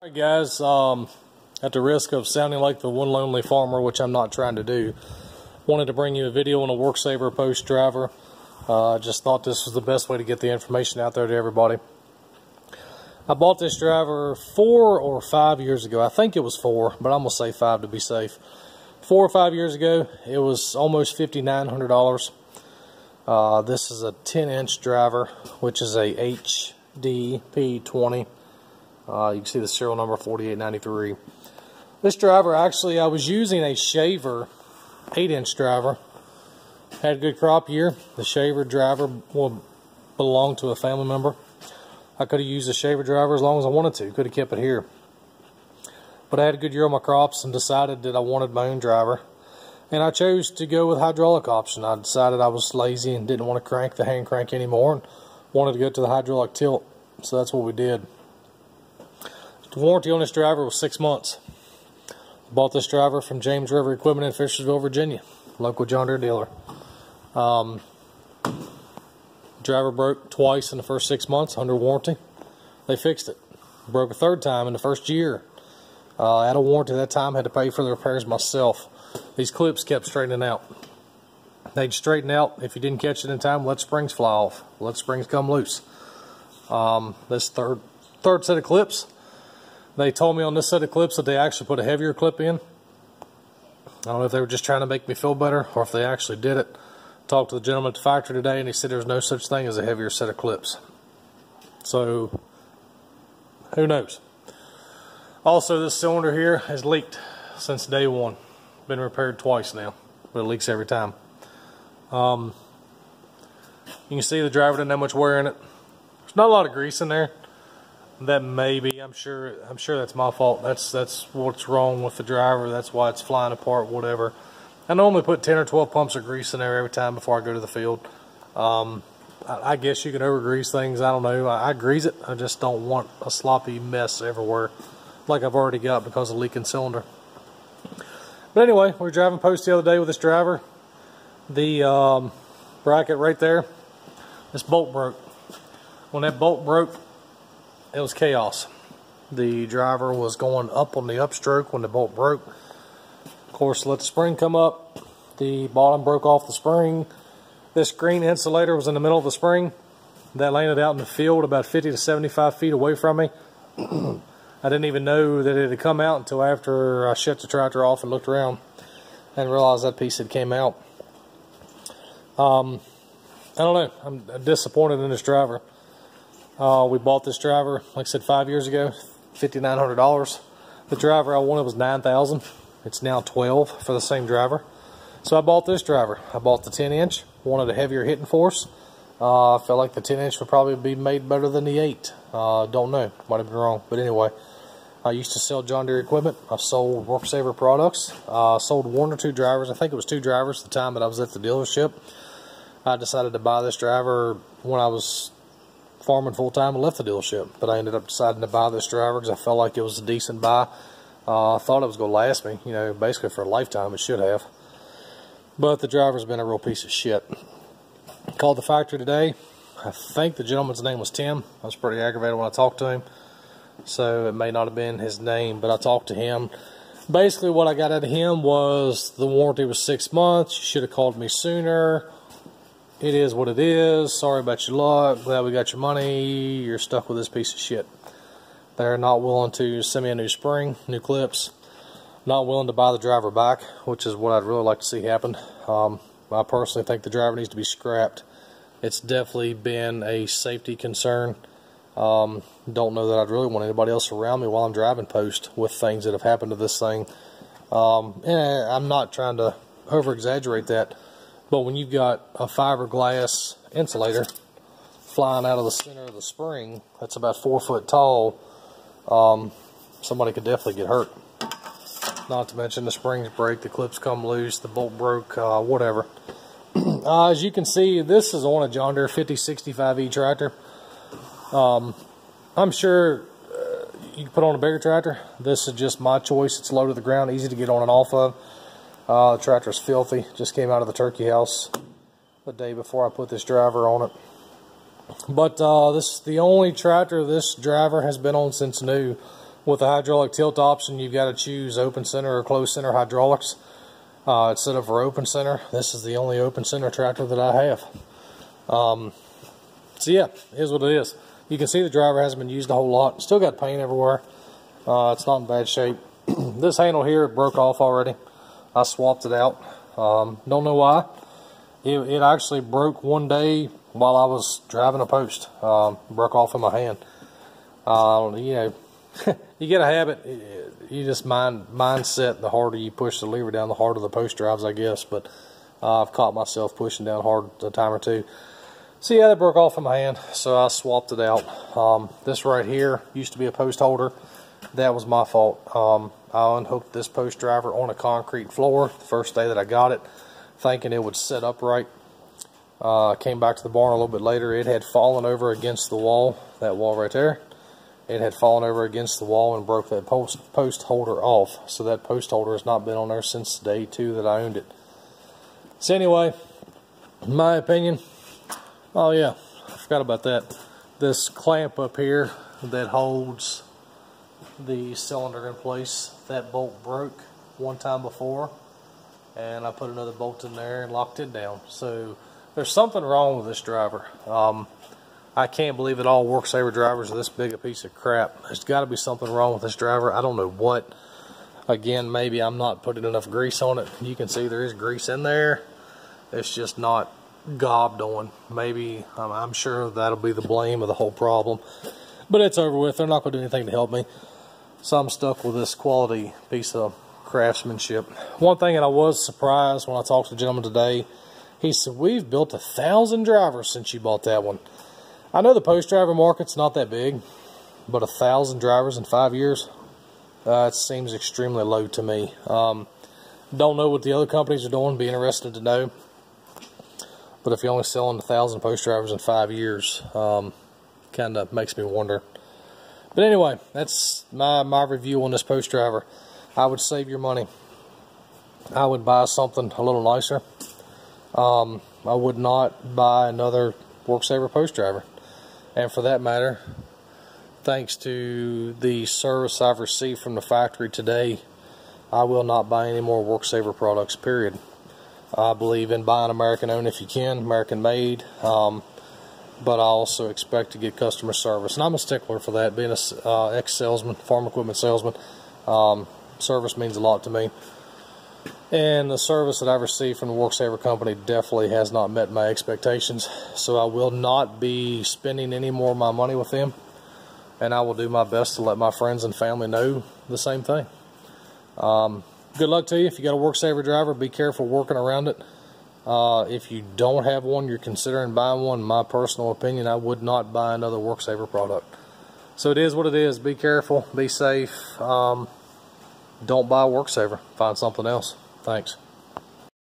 Alright guys, at the risk of sounding like the one lonely farmer, which I'm not trying to do, wanted to bring you a video on a Worksaver post driver. Just thought this was the best way to get the information out there to everybody. I bought this driver 4 or 5 years ago. I think it was 4, but I'm going to say 5 to be safe. 4 or 5 years ago, it was almost $5,900. This is a 10-inch driver, which is a HDP20. You can see the serial number 4893. This driver, actually, I was using a Shaver 8-inch driver. Had a good crop year. The Shaver driver will belong to a family member. I could have used the Shaver driver as long as I wanted to. Could have kept it here. But I had a good year on my crops and decided that I wanted my own driver. And I chose to go with hydraulic option. I decided I was lazy and didn't want to crank the hand crank anymore and wanted to go to the hydraulic tilt. So that's what we did. The warranty on this driver was 6 months. I bought this driver from James River Equipment in Fishersville, Virginia. Local John Deere dealer. Driver broke twice in the first 6 months under warranty. They fixed it. Broke a third time in the first year. Out of warranty that time, had to pay for the repairs myself. These clips kept straightening out. They'd straighten out if you didn't catch it in time. Let springs fly off. Let springs come loose. This third set of clips, they told me on this set of clips that they actually put a heavier clip in. I don't know if they were just trying to make me feel better or if they actually did it. Talked to the gentleman at the factory today and he said there's no such thing as a heavier set of clips. So, who knows? Also, this cylinder here has leaked since day one. Been repaired twice now, but it leaks every time. You can see the driver didn't have much wear in it. There's not a lot of grease in there. That may be, I'm sure that's my fault. That's what's wrong with the driver. That's why it's flying apart, whatever. I normally put 10 or 12 pumps of grease in there every time before I go to the field. I guess you can over-grease things. I don't know. I grease it. I just don't want a sloppy mess everywhere like I've already got because of leaking cylinder. But anyway, we were driving post the other day with this driver. The bracket right there, this bolt broke. When that bolt broke, it was chaos. The driver was going up on the upstroke when the bolt broke. Of course, let the spring come up. The bottom broke off the spring. This green insulator was in the middle of the spring. That landed out in the field about 50 to 75 feet away from me. I didn't even know that it had come out until after I shut the tractor off and looked around and realized that piece had came out. I don't know. I'm disappointed in this driver. We bought this driver, like I said, 5 years ago, $5,900. The driver I wanted was $9,000. It's now $12,000 for the same driver. So I bought this driver. I bought the 10-inch, wanted a heavier hitting force. I felt like the 10-inch would probably be made better than the 8. Don't know, might have been wrong. But anyway, I used to sell John Deere equipment. I've sold Worksaver products. Sold 1 or 2 drivers. I think it was 2 drivers the time that I was at the dealership. I decided to buy this driver when I was farming full-time and left the dealership. But I ended up deciding to buy this driver because I felt like it was a decent buy. I thought it was going to last me, you know, basically for a lifetime. It should have. But the driver's been a real piece of shit. Called the factory today. I think the gentleman's name was Tim. I was pretty aggravated when I talked to him. So it may not have been his name, but I talked to him. Basically what I got out of him was the warranty was 6 months. You should have called me sooner. It is what it is. Sorry about your luck. Glad we got your money. You're stuck with this piece of shit. They're not willing to send me a new spring, new clips. Not willing to buy the driver back, which is what I'd really like to see happen. I personally think the driver needs to be scrapped. It's definitely been a safety concern. Don't know that I'd really want anybody else around me while I'm driving post with things that have happened to this thing. I'm not trying to over-exaggerate that. But when you've got a fiberglass insulator flying out of the center of the spring, that's about 4 foot tall, somebody could definitely get hurt. Not to mention the springs break, the clips come loose, the bolt broke, whatever. As you can see, this is on a John Deere 5065E tractor. I'm sure you can put on a bigger tractor. This is just my choice. It's low to the ground, easy to get on and off of. The tractor's filthy. Just came out of the turkey house the day before I put this driver on it. But this is the only tractor this driver has been on since new. With the hydraulic tilt option, you've got to choose open center or closed center hydraulics instead of for open center. This is the only open center tractor that I have. So yeah, here's what it is. You can see the driver hasn't been used a whole lot. Still got paint everywhere. It's not in bad shape. This handle here broke off already. I swapped it out. Don't know why. It actually broke one day while I was driving a post. Broke off in my hand. You know, you get a habit. You just mindset. The harder you push the lever down, the harder the post drives, I guess. But I've caught myself pushing down hard a time or two. So yeah, that broke off in my hand, so I swapped it out. This right here used to be a post holder. That was my fault. I unhooked this post driver on a concrete floor the first day that I got it, thinking it would sit upright. Came back to the barn a little bit later. It had fallen over against the wall, that wall right there. It had fallen over against the wall and broke that post holder off. So that post holder has not been on there since day 2 that I owned it. So anyway, in my opinion, oh yeah, I forgot about that. This clamp up here that holds the cylinder in place, that bolt broke one time before, and I put another bolt in there and locked it down. So there's something wrong with this driver. I can't believe that all Worksaver drivers are this big a piece of crap. There's got to be something wrong with this driver. I don't know what. Again, maybe I'm not putting enough grease on it. You can see there is grease in there. It's just not gobbed on. Maybe, I'm sure that'll be the blame of the whole problem. But it's over with. They're not going to do anything to help me. So I'm stuck with this quality piece of craftsmanship. One thing that I was surprised when I talked to the gentleman today, he said, "We've built 1,000 drivers since you bought that one." I know the post driver market's not that big, but 1,000 drivers in 5 years, it seems extremely low to me. Don't know what the other companies are doing. Be interested to know. But if you're only selling 1,000 post drivers in 5 years, kind of makes me wonder. But anyway, that's my review on this post driver. I would save your money. I would buy something a little nicer. I would not buy another Worksaver post driver. And for that matter, thanks to the service I've received from the factory today, I will not buy any more Worksaver products, period. I believe in buying American owned if you can, American made, but I also expect to get customer service. And I'm a stickler for that, being a ex-salesman, farm equipment salesman. Service means a lot to me. And the service that I've received from the Worksaver company definitely has not met my expectations. So I will not be spending any more of my money with them. And I will do my best to let my friends and family know the same thing. Good luck to you. If you got a Worksaver driver, be careful working around it. If you don't have one, you're considering buying one, in my personal opinion, I would not buy another Worksaver product. So it is what it is. Be careful. Be safe. Don't buy Worksaver. Find something else. Thanks.